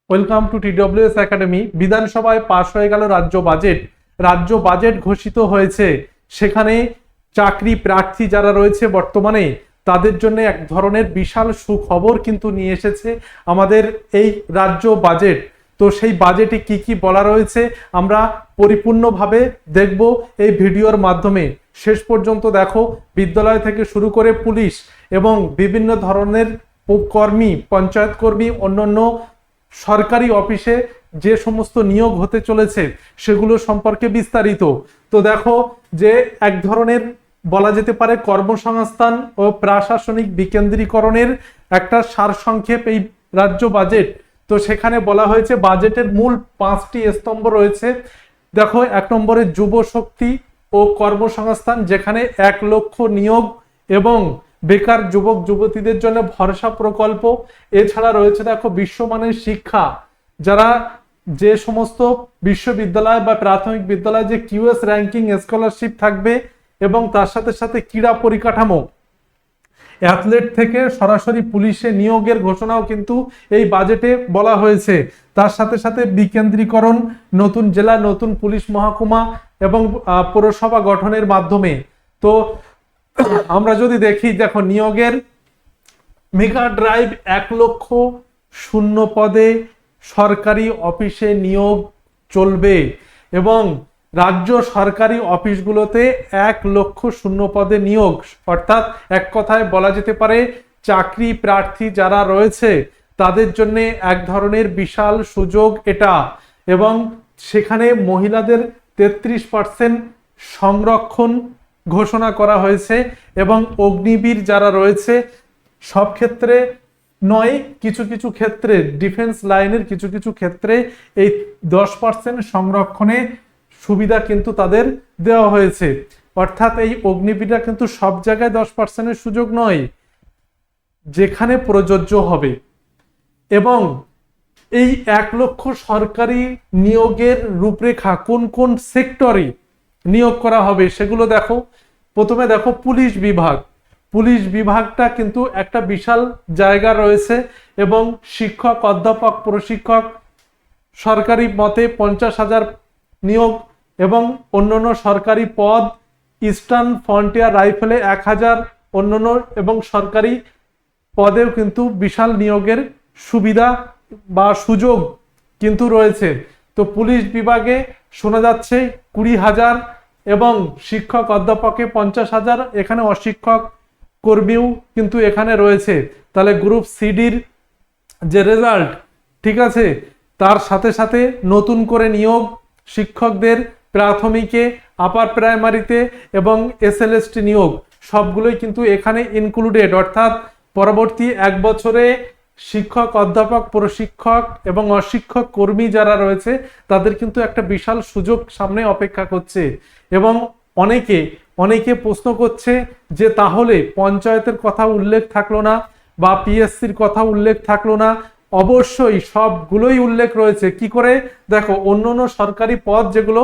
Welcome to TWS academy. বিধানসভায় পাশ হয়ে গেল রাজ্য বাজেট ঘোষিত হয়েছে। সেখানে চাকরি প্রার্থী যারা রয়েছে বর্তমানে তাদের জন্য এক ধরনের বিশাল সুখবর কিন্তু নিয়ে এসেছে আমাদের এই রাজ্য বাজেট। তো সেই বাজেটে কি কি বলা রয়েছে আমরা পরিপূর্ণভাবে দেখব এই ভিডিওর মাধ্যমে। শেষ পর্যন্ত দেখো, বিদ্যালয় থেকে শুরু করে পুলিশ এবং বিভিন্ন ধরনের কর্মী, পঞ্চায়েত কর্মী, অন্যান্য সরকারি অফিসে যে সমস্ত নিয়োগ হতে চলেছে সেগুলো সম্পর্কে বিস্তারিত। তো দেখো যে এক ধরনের বলা যেতে পারে কর্মসংস্থান ও প্রশাসনিক বিকেন্দ্রীকরণের একটা সারসংক্ষেপ এই রাজ্য বাজেট। তো সেখানে বলা হয়েছে বাজেটের মূল 5টি স্তম্ভ রয়েছে। দেখো, 1 নম্বরে যুব শক্তি ও কর্মসংস্থান, যেখানে 1 লক্ষ নিয়োগ এবং বেকার যুবক যুবতীদের জন্য ভরসা প্রকল্প। এছাড়া রয়েছে দেখো বিশ্বমানের শিক্ষা, যারা যে সমস্ত বিশ্ববিদ্যালয় বা প্রাথমিক বিদ্যালয়ে যে কিউএস র্যাঙ্কিং স্কলারশিপ থাকবে এবং তার সাথে সাথে ক্রীড়া পরিকাঠামো, অ্যাথলেট থেকে সরাসরি পুলিশে নিয়োগের ঘোষণাও কিন্তু এই বাজেটে বলা হয়েছে। তার সাথে সাথে বিকেন্দ্রীকরণ, নতুন জেলা, নতুন পুলিশ মহকুমা এবং পৌরসভা গঠনের মাধ্যমে। তো আমরা যদি দেখি, দেখো নিয়োগের মেগা ড্রাইভ, 1 লক্ষ শূন্য পদে সরকারি অফিসে নিয়োগ চলবে এবং রাজ্য সরকারি অফিসগুলোতে 1 লক্ষ শূন্য পদে নিয়োগ। অর্থাৎ এক কথায় বলা যেতে পারে চাকরি প্রার্থী যারা রয়েছে তাদের জন্য এক ধরনের বিশাল সুযোগ এটা। এবং সেখানে মহিলাদের 33% সংরক্ষণ ঘোষণা করা হয়েছে এবং অগ্নিবীর যারা রয়েছে সব ক্ষেত্রে নয়, কিছু কিছু ক্ষেত্রে ডিফেন্স লাইনের কিছু কিছু ক্ষেত্রে এই 10% সংরক্ষণে সুবিধা কিন্তু তাদের দেওয়া হয়েছে। অর্থাৎ এই অগ্নিবীররা কিন্তু সব জায়গায় 10%-এর সুযোগ নয়, যেখানে প্রযোজ্য হবে। এবং এই 1 লক্ষ সরকারি নিয়োগের রূপরেখা কোন কোন সেক্টরে নিয়োগ করা হবে সেগুলো দেখো। প্রথমে দেখো পুলিশ বিভাগটা কিন্তু একটা বিশাল জায়গা রয়েছে এবং শিক্ষক, অধ্যাপক, প্রশিক্ষক সরকারি মতে 50,000 নিয়োগ এবং অন্যান্য সরকারি পদ, ইস্টার্ন ফ্রন্টিয়ার রাইফেলে 1,000 অন্যান্য এবং সরকারি পদেও কিন্তু বিশাল নিয়োগের সুবিধা বা সুযোগ কিন্তু রয়েছে। তো পুলিশ বিভাগে শোনা যাচ্ছে 20,000 এবং শিক্ষক অধ্যাপকে 50,000, এখানে অশিক্ষক কর্মীও কিন্তু এখানে রয়েছে। তাহলে গ্রুপ সিডির যে রেজাল্ট, ঠিক আছে, তার সাথে সাথে নতুন করে নিয়োগ শিক্ষকদের প্রাথমিকে, আপার প্রাইমারিতে এবং এসএলএসটি নিয়োগ সবগুলোই কিন্তু এখানে ইনক্লুডেড। অর্থাৎ পরবর্তী 1 বছরে শিক্ষক, অধ্যাপক, প্রশিক্ষক এবং অশিক্ষক কর্মী যারা রয়েছে তাদের কিন্তু একটা বিশাল সুযোগ সামনে অপেক্ষা করছে। এবং অনেকে প্রশ্ন করছে যে তাহলে পঞ্চায়েতের কথা উল্লেখ থাকলো না বা পিএসসির কথা উল্লেখ থাকলো না। অবশ্যই সবগুলোই উল্লেখ রয়েছে। কি করে? দেখো, অন্যান্য সরকারি পদ যেগুলো,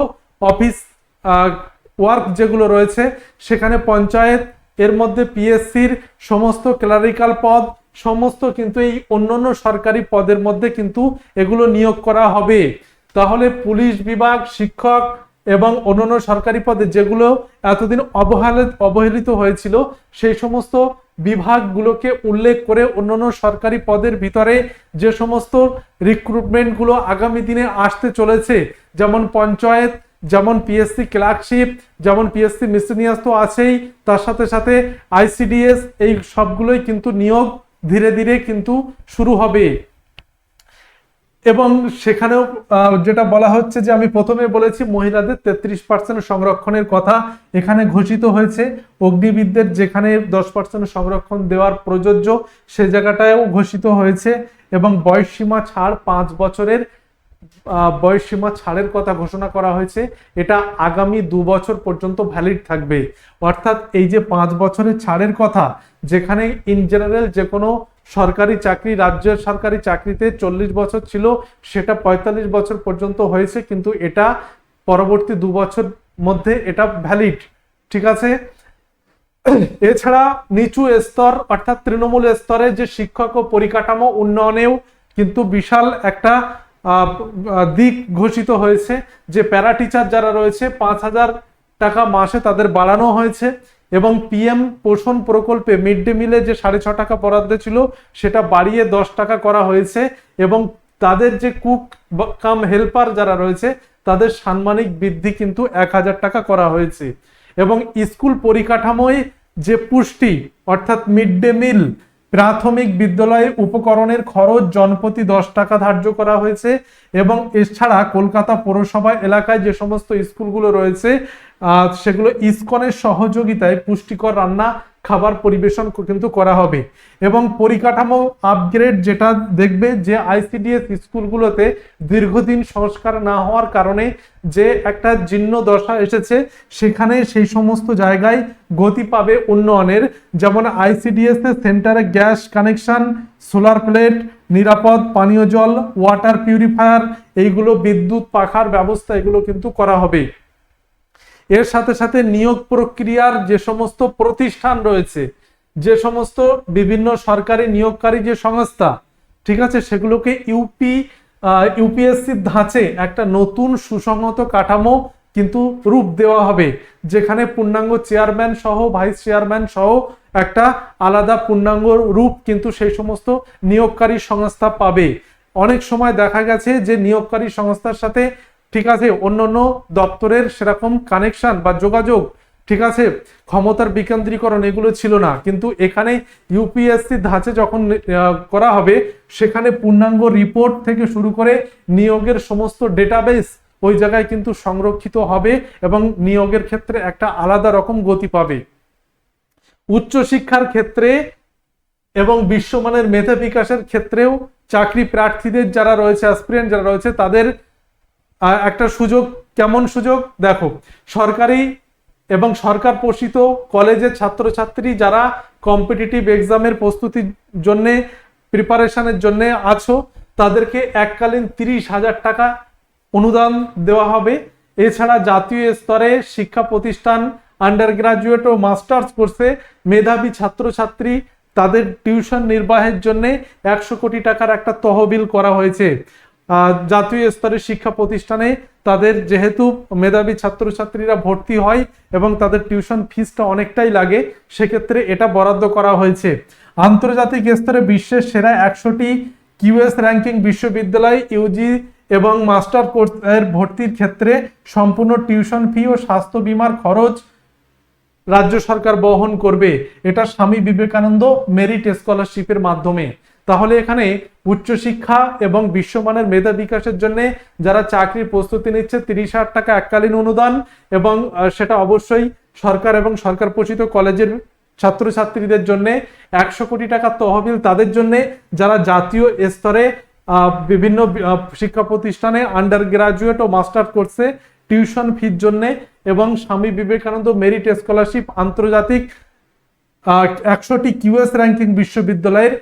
অফিস ওয়ার্ক যেগুলো রয়েছে সেখানে পঞ্চায়েত, এর মধ্যে পিএসসির সমস্ত ক্লারিক্যাল পদ, সমস্ত কিন্তু এই অন্যান্য সরকারি পদের মধ্যে কিন্তু এগুলো নিয়োগ করা হবে। তাহলে পুলিশ বিভাগ, শিক্ষক এবং অন্যান্য সরকারি পদে যেগুলো এতদিন অবহেলিত হয়েছিল সেই সমস্ত বিভাগগুলোকে উল্লেখ করে অন্যান্য সরকারি পদের ভিতরে যে সমস্ত রিক্রুটমেন্টগুলো আগামী দিনে আসতে চলেছে, যেমন পঞ্চায়েত, যেমন পিএসসি ক্লার্কশিপ, যেমন পিএসসি মিসেলিনিয়াস তো আছেই, তার সাথে সাথে আইসিডিএস, এই সবগুলোই কিন্তু নিয়োগ ধীরে ধীরে কিন্তু শুরু হবে। এবং সেখানেও যেটা বলা হচ্ছে যে আমি প্রথমে বলেছি মহিলাদের 33% সংরক্ষণের কথা এখানে ঘোষিত হয়েছে। অগ্নিবীরদের যেখানে 10% সংরক্ষণ দেওয়ার প্রযোজ্য সে জায়গাটাও ঘোষিত হয়েছে এবং বয়সসীমা ছাড় 5 বছরের বয়সসীমা ছাড়ের কথা ঘোষণা করা হয়েছে। এটা আগামী 2 বছর পর্যন্ত ভ্যালিড থাকবে। অর্থাৎ এই যে 5 বছরের ছাড়ের কথা, যেখানে ইন জেনারেল যে কোনো সরকারি চাকরি, রাজ্যের সরকারি চাকরিতে 40 বছর ছিল, সেটা 45 বছর পর্যন্ত হয়েছে, কিন্তু এটা পরবর্তী 2 বছর মধ্যে এটা ভ্যালিড, ঠিক আছে। এছাড়া নিচু স্তর অর্থাৎ তৃণমূল স্তরে যে শিক্ষক ও পরিকাঠামো উন্নয়নেও কিন্তু বিশাল একটা দিক ঘোষিত হয়েছে যে প্যারা টিচার যারা রয়েছে 5,000 টাকা মাসে তাদের বাড়ানো হয়েছে, এবং পিএম পোষণ প্রকল্পে মিড ডে মিলে যে 6.5 টাকা বরাদ্দ ছিল সেটা বাড়িয়ে 10 টাকা করা হয়েছে, এবং তাদের যে কুক কাম হেল্পার যারা রয়েছে তাদের সাম্মানিক বৃদ্ধি কিন্তু 1,000 টাকা করা হয়েছে। এবং স্কুল পরিকাঠামোয় যে পুষ্টি অর্থাৎ মিড ডে মিল, প্রাথমিক বিদ্যালয়ে উপকরণের খরচ জনপ্রতি 10 টাকা ধার্য করা হয়েছে। এবং এছাড়া কলকাতা পৌরসভা এলাকায় যে সমস্ত স্কুলগুলো রয়েছে সেগুলো ইসকনের সহযোগিতায় পুষ্টিকর রান্না খাবার পরিবেশন কিন্তু করা হবে। এবং পরিকাঠামো আপগ্রেড যেটা দেখবে যে আইসিডিএস স্কুলগুলোতে দীর্ঘদিন সংস্কার না হওয়ার কারণে যে একটা জীর্ণ দশা এসেছে, সেখানে সেই সমস্ত জায়গায় গতি পাবে উন্নয়নের। যেমন আইসিডিএস এর সেন্টারে গ্যাস কানেকশন, সোলার প্লেট, নিরাপদ পানীয় জল, ওয়াটার পিউরিফায়ার, এইগুলো বিদ্যুৎ পাখার ব্যবস্থা এগুলো কিন্তু করা হবে। এর সাথে সাথে নিয়োগ প্রক্রিয়ার যে সমস্ত প্রতিষ্ঠান রয়েছে, যে সমস্ত বিভিন্ন সরকারি নিয়োগকারী যে সংস্থা, ঠিক আছে, সেগুলোকে ইউপিএসসির ধাঁচে একটা নতুন সুসংহত কাঠামো কিন্তু রূপ দেওয়া হবে, যেখানে পূর্ণাঙ্গ চেয়ারম্যান সহ ভাইস চেয়ারম্যান সহ একটা আলাদা পূর্ণাঙ্গ রূপ কিন্তু সেই সমস্ত নিয়োগকারী সংস্থা পাবে। অনেক সময় দেখা গেছে যে নিয়োগকারী সংস্থার সাথে, ঠিক আছে, অন্যান্য দপ্তরের সেরকম কানেকশন বা যোগাযোগ, ঠিক আছে, ক্ষমতার বিকেন্দ্রীকরণ এগুলো ছিল না, কিন্তু এখানে ইউপিএসসি ধাঁচে যখন করা হবে সেখানে পূর্ণাঙ্গ রিপোর্ট থেকে শুরু করে নিয়োগের সমস্ত ডেটাবেস ওই জায়গায় কিন্তু সংরক্ষিত হবে এবং নিয়োগের ক্ষেত্রে একটা আলাদা রকম গতি পাবে। উচ্চশিক্ষার ক্ষেত্রে এবং বিশ্বমানের মেধা বিকাশের ক্ষেত্রেও চাকরি প্রার্থীদের যারা রয়েছে, অ্যাসপিরেন্ট যারা রয়েছে, তাদের একটা সুযোগ। কেমন সুযোগ? দেখো, সরকারি এবং সরকার পোষিত কলেজের ছাত্রছাত্রী যারা কম্পিটিটিভ এক্সামের প্রস্তুতির জন্য প্রিপারেশনের জন্য আছো, তাদেরকে এককালীন 30,000 টাকা অনুদান দেওয়া হবে। এছাড়া জাতীয় স্তরে শিক্ষা প্রতিষ্ঠান, আন্ডার গ্রাজুয়েট ও মাস্টার্স কোর্সে মেধাবী ছাত্রছাত্রী তাদের টিউশন নির্বাহের জন্য 100 কোটি টাকার একটা তহবিল করা হয়েছে। জাতীয় স্তরের শিক্ষা প্রতিষ্ঠানে তাদের যেহেতু মেধাবী ছাত্রছাত্রীরা ভর্তি হয় এবং তাদের টিউশন ফিসটা অনেকটাই লাগে, সেক্ষেত্রে এটা বরাদ্দ করা হয়েছে। আন্তর্জাতিক স্তরে বিশ্বের সেরা 100টি কিউএস র্যাঙ্কিং বিশ্ববিদ্যালয় ইউজি এবং মাস্টার কোর্সের ভর্তির ক্ষেত্রে সম্পূর্ণ টিউশন ফি ও স্বাস্থ্য বীমার খরচ রাজ্য সরকার বহন করবে। এটা স্বামী বিবেকানন্দ মেরিট স্কলারশিপের মাধ্যমে। তাহলে এখানে উচ্চশিক্ষা এবং বিশ্বমানের মেধা বিকাশের জন্য যারা চাকরির প্রস্তুতি নিচ্ছে 30,000 টাকা এককালীন অনুদান, এবং সেটা অবশ্যই সরকার এবং সরকার পোষিত কলেজের ছাত্রছাত্রীদের জন্য 100 কোটি টাকা তহবিল তাদের জন্য যারা জাতীয় স্তরে বিভিন্ন শিক্ষা প্রতিষ্ঠানে আন্ডার গ্রাজুয়েট ও মাস্টার কোর্সে টিউশন ফির জন্য, এবং স্বামী বিবেকানন্দ মেরিট স্কলারশিপ আন্তর্জাতিক 100টি কিউএস র্যাঙ্কিং বিশ্ববিদ্যালয়ের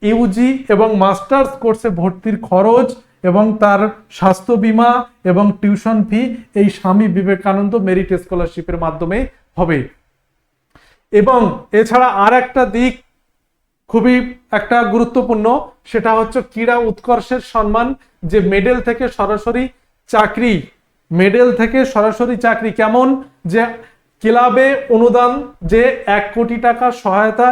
ইউজি এবং মাস্টার্স কোর্সে ভর্তির খরচ এবং তার স্বাস্থ্য বীমা এবং টিউশন ফি এই স্বামী বিবেকানন্দ মেরিট স্কলারশিপের মাধ্যমে হবে। এবং এছাড়া আর একটা দিক খুবই একটা গুরুত্বপূর্ণ, সেটা হচ্ছে ক্রীড়া উৎকর্ষের সম্মান, যে মেডেল থেকে সরাসরি চাকরি, মেডেল থেকে সরাসরি চাকরি। কেমন? যে ক্লাবে অনুদান, যে 1 কোটি টাকা সহায়তা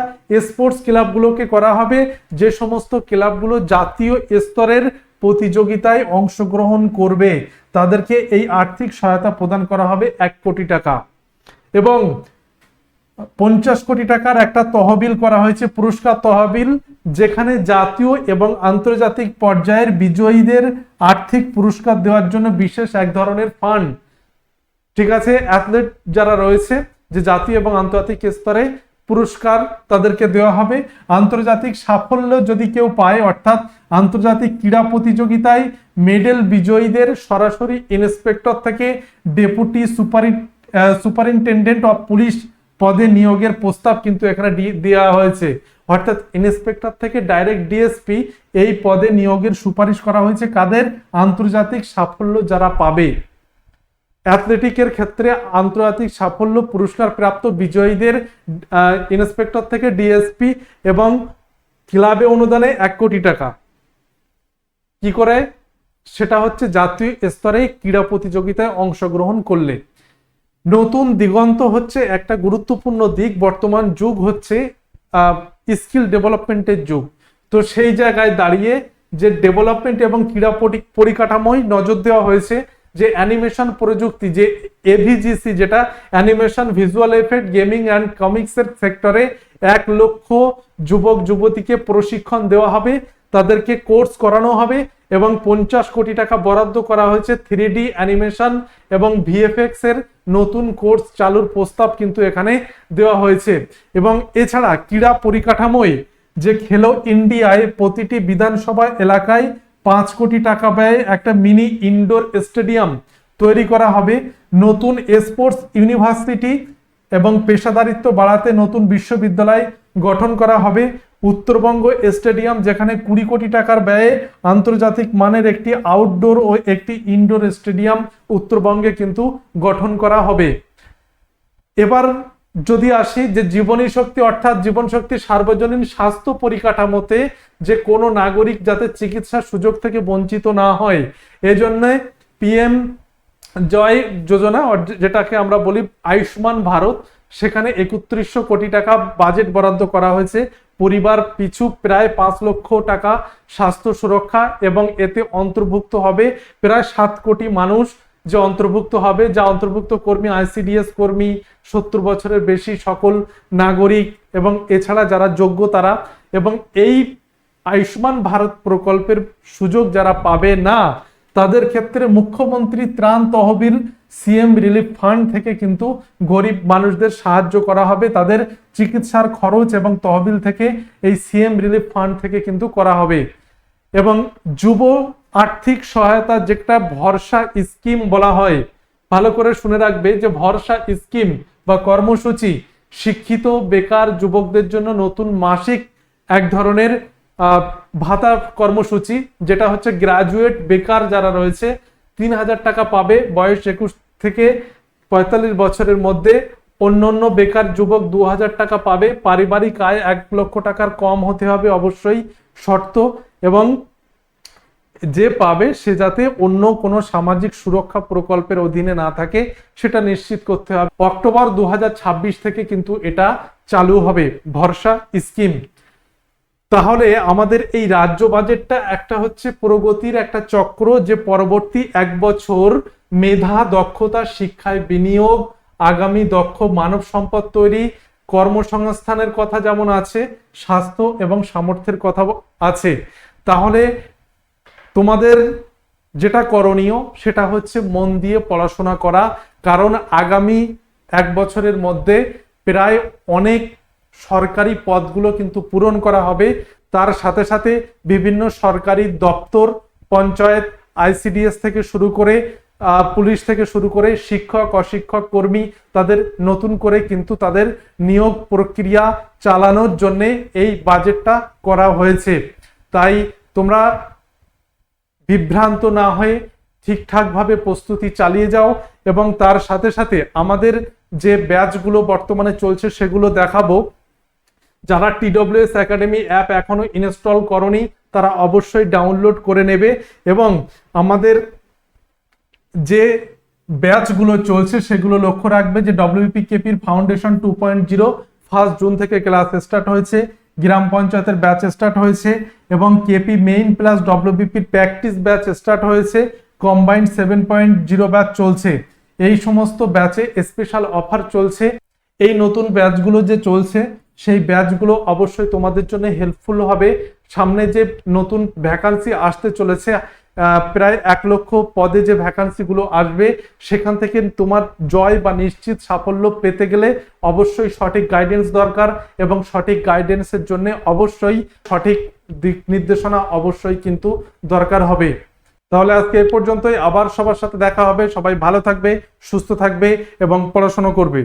স্পোর্টস ক্লাবগুলোকে করা হবে, যে সমস্ত ক্লাবগুলো জাতীয় স্তরের প্রতিযোগিতায় অংশগ্রহণ করবে তাদেরকে এই আর্থিক সহায়তা প্রদান করা হবে 1 কোটি টাকা। এবং 50 কোটি টাকার একটা তহবিল করা হয়েছে, পুরস্কার তহবিল, যেখানে জাতীয় এবং আন্তর্জাতিক পর্যায়ের বিজয়ীদের আর্থিক পুরস্কার দেওয়ার জন্য বিশেষ এক ধরনের ফান্ড, ঠিক আছে, অ্যাথলেট যারা রয়েছে যে জাতীয় এবং আন্তর্জাতিক স্তরে পুরস্কার তাদেরকে দেওয়া হবে। আন্তর্জাতিক সাফল্য যদি কেউ পায়, অর্থাৎ আন্তর্জাতিক ক্রীড়া প্রতিযোগিতায় মেডেল বিজয়ীদের সরাসরি ইন্সপেক্টর থেকে ডেপুটি সুপারিনটেন্ডেন্ট অফ পুলিশ পদে নিয়োগের প্রস্তাব কিন্তু এখানে দেওয়া হয়েছে। অর্থাৎ ইন্সপেক্টর থেকে ডাইরেক্ট ডিএসপি এই পদে নিয়োগের সুপারিশ করা হয়েছে। কাদের? আন্তর্জাতিক সাফল্য যারা পাবে। অ্যাথলেটিকের ক্ষেত্রে আন্তর্জাতিক সাফল্য পুরস্কার প্রাপ্ত বিজয়ীদের ইন্সপেক্টর থেকে ডিএসপি এবং ক্লাবে অনুদানে 1 কোটি টাকা। কি করে? সেটা হচ্ছে জাতীয় স্তরে ক্রীড়া প্রতিযোগিতায় অংশগ্রহণ করলে। নতুন দিগন্ত হচ্ছে একটা গুরুত্বপূর্ণ দিক। বর্তমান যুগ হচ্ছে স্কিল ডেভেলপমেন্টের যুগ। তো সেই জায়গায় দাঁড়িয়ে যে ডেভেলপমেন্ট এবং ক্রীড়া পরিকাঠামোয় নজর দেওয়া হয়েছে, যে অ্যানিমেশন প্রযুক্তি, যে এভিজিসি, যেটা animation, visual effect, gaming and কমিক্সের সেক্টরে 1,00,000 যুবক যুবতীকে প্রশিক্ষণ দেওয়া হবে, তাদেরকে কোর্স করানো হবে এবং 50 কোটি টাকা বরাদ্দ করা হয়েছে 3D অ্যানিমেশন এবং ভিএফএক্স এর নতুন কোর্স চালুর প্রস্তাব কিন্তু এখানে দেওয়া হয়েছে। এবং এছাড়া ক্রীড়া পরিকাঠামোয় যে খেলো ইন্ডিয়ায় প্রতিটি বিধানসভা এলাকায় 5 কোটি টাকা ব্যয়ে একটা মিনি ইনডোর স্টেডিয়াম তৈরি করা হবে। নতুন স্পোর্টস ইউনিভার্সিটি এবং পেশাদারিত্ব বাড়াতে নতুন বিশ্ববিদ্যালয় গঠন করা হবে। উত্তরবঙ্গ স্টেডিয়াম, যেখানে 20 কোটি টাকার ব্যয়ে আন্তর্জাতিক মানের একটি আউটডোর ও একটি ইনডোর স্টেডিয়াম উত্তরবঙ্গে কিন্তু গঠন করা হবে। এবার যদি আসি যে জীবনী শক্তি, অর্থাৎ জীবন শক্তি সার্বজনীন স্বাস্থ্য পরিকাঠামোতে যে কোনো নাগরিক যাতে চিকিৎসার সুযোগ থেকে বঞ্চিত না হয়, এজন্য পিএম জয় যোজনা, যেটাকে আমরা বলি আয়ুষ্মান ভারত, সেখানে 3100 কোটি টাকা বাজেট বরাদ্দ করা হয়েছে। পরিবার পিছু প্রায় 5 লক্ষ টাকা স্বাস্থ্য সুরক্ষা, এবং এতে অন্তর্ভুক্ত হবে প্রায় 7 কোটি মানুষ, যে অন্তর্ভুক্ত হবে, যা অন্তর্ভুক্ত কর্মী, আইসিডিএস কর্মী, 70 বছরের বেশি সকল নাগরিক এবং এছাড়া যারা যোগ্য তারা। এবং এই আয়ুষ্মান ভারত প্রকল্পের সুযোগ যারা পাবে না, তাদের ক্ষেত্রে মুখ্যমন্ত্রী ত্রাণ তহবিল, সিএম রিলিফ ফান্ড থেকে কিন্তু গরিব মানুষদের সাহায্য করা হবে। তাদের চিকিৎসার খরচ এবং তহবিল থেকে এই সিএম রিলিফ ফান্ড থেকে কিন্তু করা হবে। এবং যুব আর্থিক সহায়তা, যেটা ভরসা স্কিম বলা হয়, ভালো করে শুনে রাখবে যে ভরসা স্কিম বা কর্মসূচি শিক্ষিত বেকার যুবকদের জন্য নতুন মাসিক এক ধরনের ভাতা কর্মসূচি, যেটা হচ্ছে গ্রাজুয়েট বেকার যারা রয়েছে 3,000 টাকা পাবে বয়স 21 থেকে 45 বছরের মধ্যে। অন্যান্য বেকার যুবক 2,000 টাকা পাবে। পারিবারিক আয় 1 লক্ষ টাকার কম হতে হবে অবশ্যই শর্ত, এবং যে পাবে সে যাতে অন্য কোনো সামাজিক সুরক্ষা প্রকল্পের অধীনে না থাকে সেটা নিশ্চিত করতে হবে। অক্টোবর 2026 থেকে কিন্তু এটা চালু হবে ভরসা স্কিম। তাহলে আমাদের এই রাজ্য বাজেটটা একটা হচ্ছে প্রগতির একটা চক্র, যে পরবর্তী 1 বছর মেধা, দক্ষতা, শিক্ষায় বিনিয়োগ, আগামী দক্ষ মানব সম্পদ তৈরি, কর্মসংস্থানের কথা যেমন আছে, স্বাস্থ্য এবং সামর্থ্যের কথা আছে। তাহলে তোমাদের যেটা করণীয় সেটা হচ্ছে মন দিয়ে পড়াশোনা করা, কারণ আগামী 1 বছরের মধ্যে প্রায় অনেক সরকারি পদগুলো কিন্তু পূরণ করা হবে। তার সাথে সাথে বিভিন্ন সরকারি দপ্তর, পঞ্চায়েত, আইসিডিএস থেকে শুরু করে পুলিশ থেকে শুরু করে শিক্ষক, অশিক্ষক, কর্মী, তাদের নতুন করে কিন্তু তাদের নিয়োগ প্রক্রিয়া চালানোর জন্য এই বাজেটটা করা হয়েছে। তাই তোমরা বিভ্রান্ত না হয়ে ঠিকঠাকভাবে প্রস্তুতি চালিয়ে যাও। এবং তার সাথে সাথে আমাদের যে ব্যাচগুলো বর্তমানে চলছে সেগুলো দেখাবো। যারা TWS একাডেমি অ্যাপ এখনো ইনস্টল করনি তারা অবশ্যই ডাউনলোড করে নেবে। এবং আমাদের যে ব্যাচগুলো চলছে সেগুলো লক্ষ্য রাখবে, যে WPKPর ফাউন্ডেশন 2.0 1 জুন থেকে ক্লাস স্টার্ট হয়েছে, গ্রাম পঞ্চায়েতের ব্যাচ স্টার্ট হয়েছে, এবং কেপি মেইন প্লাস WPPর প্র্যাকটিস ব্যাচ স্টার্ট হয়েছে, কম্বাইন্ড 7.0 ব্যাচ চলছে। এই সমস্ত ব্যাচে স্পেশাল অফার চলছে। এই নতুন ব্যাচগুলো যে চলছে সেই ব্যাচগুলো অবশ্যই তোমাদের জন্য হেল্পফুল হবে। সামনে যে নতুন ভ্যাকান্সি আসতে চলেছে, প্রায় 1 লক্ষ পদে যে ভ্যাকান্সিগুলো আসবে, সেখান থেকে তোমার জয় বা নিশ্চিত সাফল্য পেতে গেলে অবশ্যই সঠিক গাইডেন্স দরকার, এবং সঠিক গাইডেন্সের জন্য অবশ্যই সঠিক দিক নির্দেশনা অবশ্যই কিন্তু দরকার হবে। তাহলে আজকে এই পর্যন্তই, আবার সবার সাথে দেখা হবে। সবাই ভালো থাকবে, সুস্থ থাকবে এবং পড়াশোনা করবে।